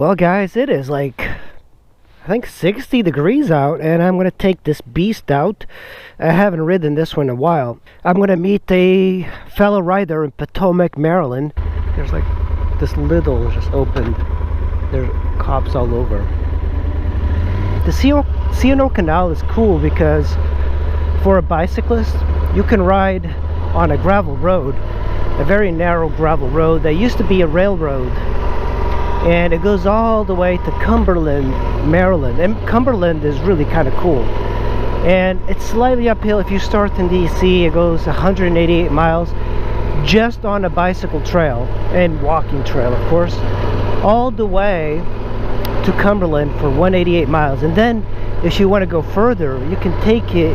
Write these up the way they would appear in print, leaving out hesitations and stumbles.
Well guys, it is like I think 60 degrees out, and I'm gonna take this beast out. I haven't ridden this one in a while. I'm gonna meet a fellow rider in Potomac, Maryland. There's like this little just opened. There's cops all over. The C&O Canal is cool because for a bicyclist you can ride on a gravel road, a very narrow gravel road that used to be a railroad. And it goes all the way to Cumberland, Maryland. And Cumberland is really kind of cool. And it's slightly uphill. If you start in DC, it goes 188 miles just on a bicycle trail and walking trail, of course, all the way to Cumberland for 188 miles. And then if you want to go further, you can take it.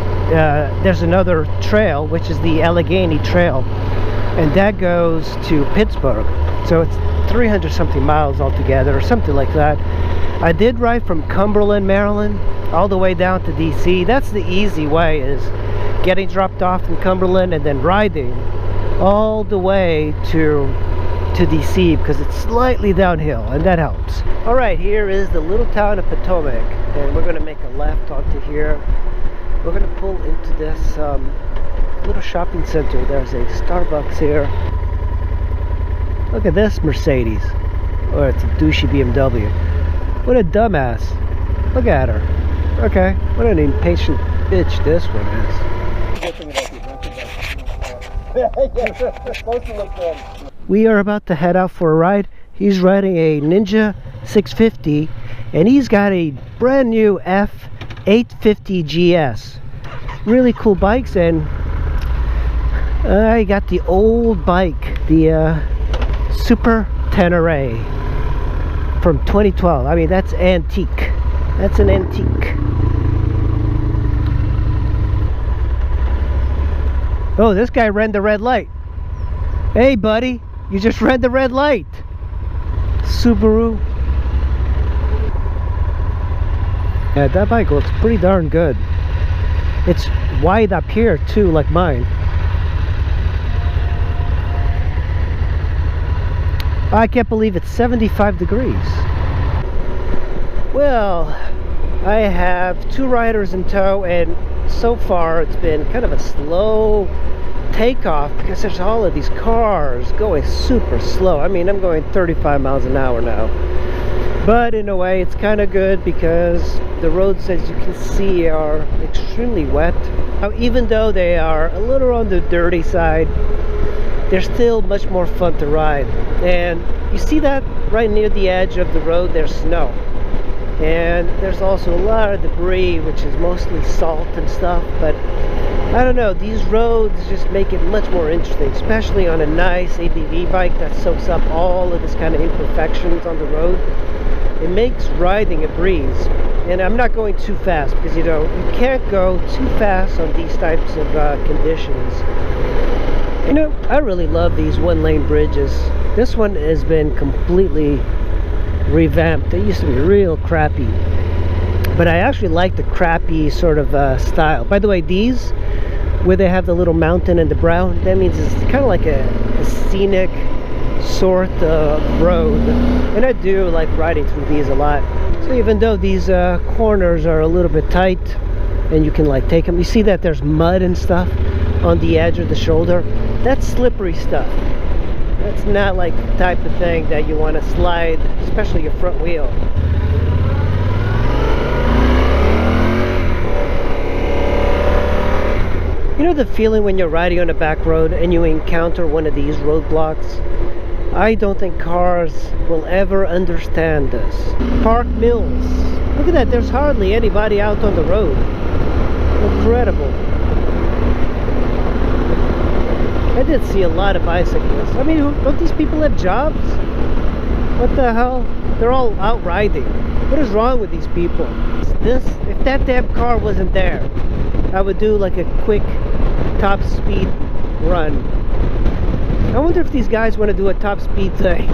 There's another trail, which is the Allegheny Trail, and that goes to Pittsburgh. So it's 300 something miles altogether, or something like that. I did ride from Cumberland, Maryland all the way down to DC. That's the easy way, is getting dropped off in Cumberland and then riding all the way to DC, because it's slightly downhill, and that helps. All right, here is the little town of Potomac, and we're going to make a left onto here. We're going to pull into this little shopping center. There's a Starbucks here. Look at this Mercedes. Or it's a douchey BMW. What a dumbass. Look at her. Okay, what an impatient bitch this one is. We are about to head out for a ride. He's riding a Ninja 650, and he's got a brand new F850 GS. Really cool bikes, and I got the old bike, the Super Tenere from 2012. I mean, that's antique. That's an antique. Oh, this guy ran the red light. Hey, buddy, you just ran the red light. Subaru. Yeah, that bike looks pretty darn good. It's wide up here too, like mine. I can't believe it's 75 degrees. Well, I have two riders in tow, and so far it's been kind of a slow takeoff because there's all of these cars going super slow. I mean, I'm going 35 miles an hour now. But in a way, it's kind of good because the roads, as you can see, are extremely wet. Now, even though they are a little on the dirty side, they're still much more fun to ride. And you see that right near the edge of the road, there's snow. And there's also a lot of debris, which is mostly salt and stuff. But I don't know, these roads just make it much more interesting, especially on a nice ADV bike that soaks up all of this kind of imperfections on the road. It makes riding a breeze. And I'm not going too fast because, you know, you can't go too fast on these types of conditions. You know, I really love these one-lane bridges. This one has been completely revamped. It used to be real crappy, but I actually like the crappy sort of style. By the way, these, where they have the little mountain and the brown, that means it's kind of like a scenic sort of road, and I do like riding through these a lot. So even though these corners are a little bit tight and you can like take them, you see that there's mud and stuff on the edge of the shoulder. That's slippery stuff. That's not like the type of thing that you want to slide, especially your front wheel. You know the feeling when you're riding on a back road and you encounter one of these roadblocks? I don't think cars will ever understand this. Park Mills. Look at that, there's hardly anybody out on the road. Incredible. I did see a lot of bicyclists. I mean, don't these people have jobs? What the hell? They're all out riding. What is wrong with these people? If that damn car wasn't there, I would do like a quick top speed run. I wonder if these guys want to do a top speed thing.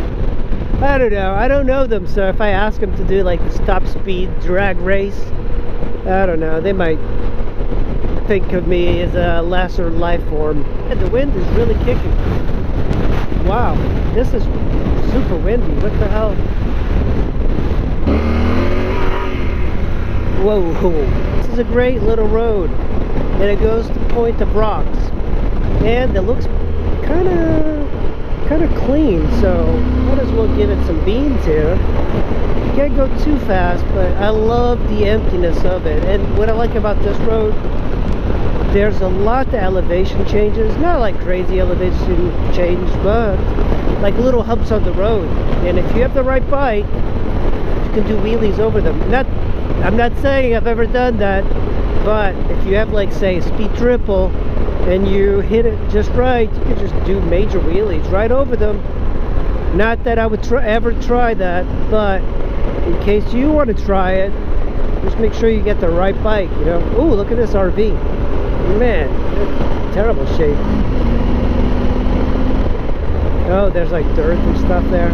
I don't know. I don't know them, so if I ask them to do like this top speed drag race, I don't know. They might think of me as a lesser life form. And the wind is really kicking. Wow, this is super windy. What the hell? Whoa, this is a great little road, and it goes to Point of Rocks, and it looks kind of clean, so might as well give it some beans here. You can't go too fast, but I love the emptiness of it. And what I like about this road, there's a lot of elevation changes, not like crazy elevation change, but like little humps on the road, and if you have the right bike, you can do wheelies over them. I'm not saying I've ever done that, but if you have, like, say, a speed triple and you hit it just right, you can just do major wheelies right over them. Not that I would ever try that, but in case you want to try it, just make sure you get the right bike, you know. Ooh, look at this RV. Man, terrible shape. Oh, there's like dirt and stuff there.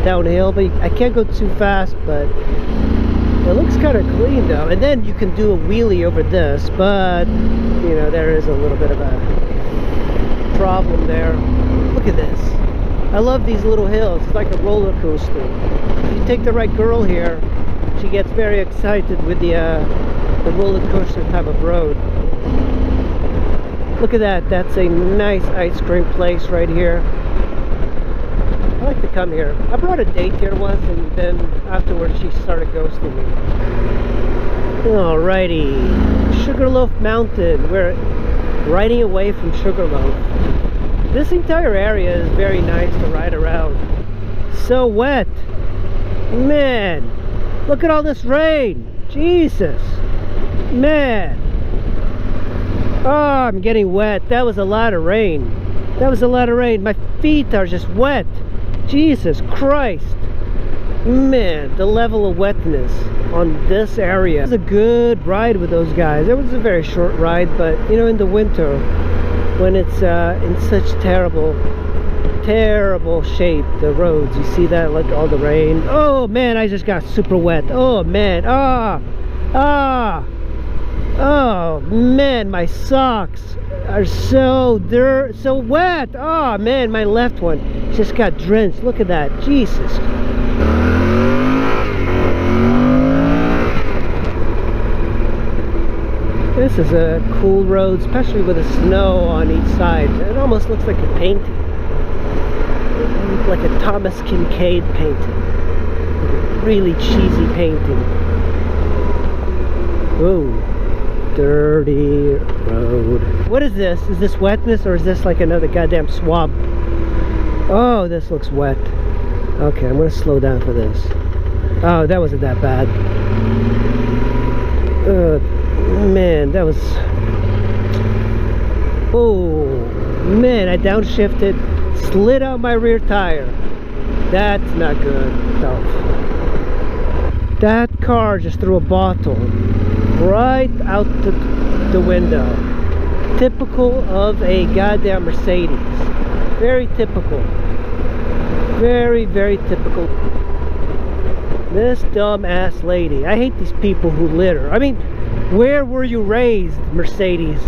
Downhill, but I can't go too fast, but it looks kind of clean though. And then you can do a wheelie over this, but you know, there is a little bit of a problem there. Look at this. I love these little hills. It's like a roller coaster. If you take the right girl here, she gets very excited with the roller coaster type of road. Look at that. That's a nice ice cream place right here. I like to come here. I brought a date here once, and then afterwards she started ghosting me. Alrighty, Sugarloaf Mountain. We're riding away from Sugarloaf. This entire area is very nice to ride around. So wet. Man, look at all this rain. Jesus. Man. Oh, I'm getting wet. That was a lot of rain. That was a lot of rain. My feet are just wet. Jesus Christ. Man, the level of wetness on this area. It was a good ride with those guys. It was a very short ride, but you know, in the winter, when it's in such terrible shape, the roads, you see that, like all the rain. Oh man, I just got super wet. Oh man. Oh man, my socks are so wet. Oh man, my left one just got drenched. Look at that. Jesus. This is a cool road, especially with the snow on each side. It almost looks like a painting, like a Thomas Kincaid painting, really cheesy painting. Ooh, dirty road. What is this? Is this wetness, or is this like another goddamn swamp? Oh, this looks wet. Okay, I'm gonna slow down for this. Oh, that wasn't that bad. Man, that was... Oh man, I downshifted, slid out my rear tire. That's not good. No. That car just threw a bottle right out the window. Typical of a goddamn Mercedes. Very typical. Very, very typical. This dumb ass lady. I hate these people who litter. I mean, where were you raised, Mercedes?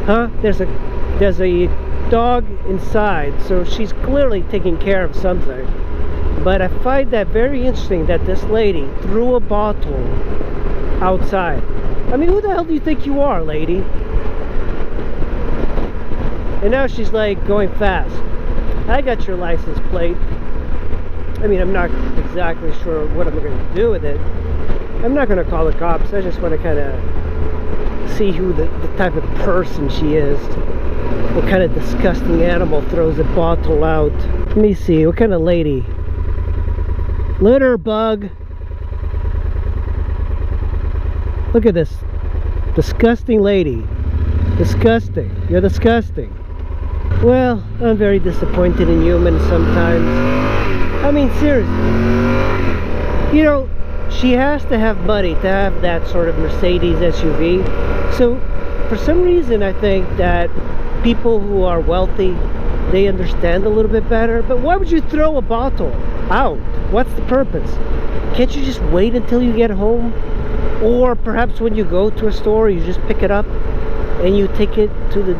Huh? There's a dog inside, so she's clearly taking care of something. But I find that very interesting that this lady threw a bottle outside. I mean, who the hell do you think you are, lady? And now she's like going fast. I got your license plate. I mean, I'm not exactly sure what I'm going to do with it. I'm not going to call the cops. I just want to kind of see who the type of person she is. What kind of disgusting animal throws a bottle out. Let me see. What kind of lady? Litter bug. Look at this. Disgusting lady. Disgusting. You're disgusting. Well, I'm very disappointed in humans sometimes. I mean, seriously. You know, she has to have money to have that sort of Mercedes SUV. So, for some reason, I think that people who are wealthy, they understand a little bit better. But why would you throw a bottle out? What's the purpose? Can't you just wait until you get home? Or perhaps when you go to a store, you just pick it up and you take it to the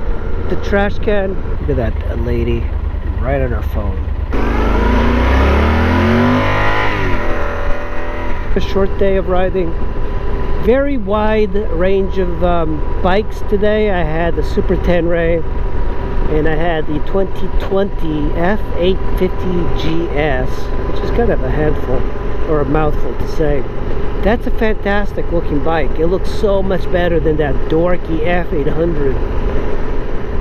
trash can. Look at that lady right on her phone. a short day of riding. Very wide range of bikes today. I had the Super 10 Ray, and I had the 2020 F850 GS, which is kind of a handful, or a mouthful to say. That's a fantastic looking bike. It looks so much better than that dorky F800.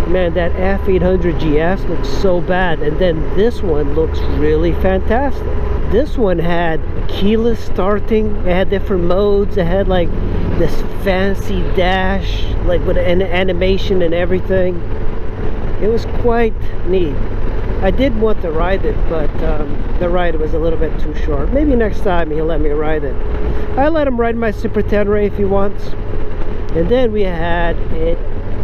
Man, that F800 GS looks so bad, and then this one looks really fantastic. This one had keyless starting, it had different modes, it had like this fancy dash, like with an animation and everything. It was quite neat. I did want to ride it, but the ride was a little bit too short. Maybe next time he'll let me ride it. I let him ride my Super 10 Ray if he wants. And then we had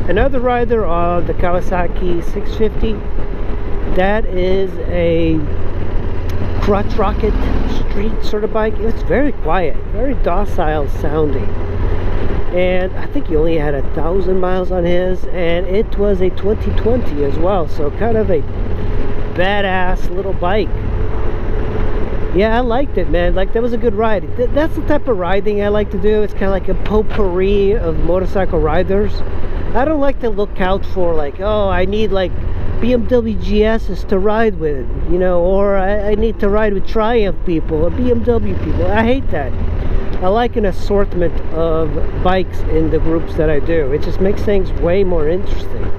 another rider on the Kawasaki 650. That is a crotch rocket street sort of bike. It's very quiet, very docile sounding. And I think he only had 1,000 miles on his, and it was a 2020 as well, so kind of a badass little bike. Yeah, I liked it, man. Like, that was a good ride. That's the type of riding I like to do. It's kind of like a potpourri of motorcycle riders. I don't like to look out for like, oh, I need like BMW GS's to ride with, you know, or I need to ride with Triumph people or BMW people. I hate that. I like an assortment of bikes in the groups that I do. It just makes things way more interesting.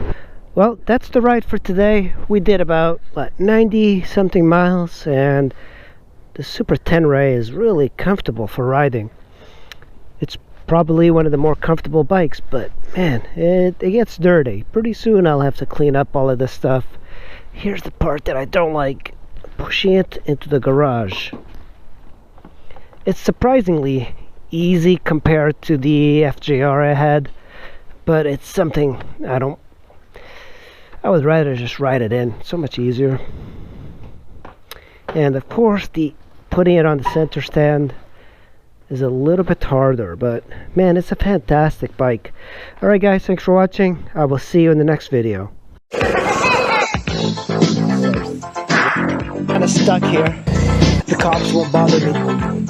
Well, that's the ride for today. We did about, what, 90 something miles, and the Super 10 Ray is really comfortable for riding. It's probably one of the more comfortable bikes, but man, it gets dirty. Pretty soon I'll have to clean up all of this stuff. Here's the part that I don't like: pushing it into the garage. It's surprisingly easy compared to the FJR I had, but it's something I would rather just ride it in. So much easier. And of course, the putting it on the center stand is a little bit harder, but man, it's a fantastic bike. Alright guys, thanks for watching. I will see you in the next video. Kinda stuck here. The cops won't bother me.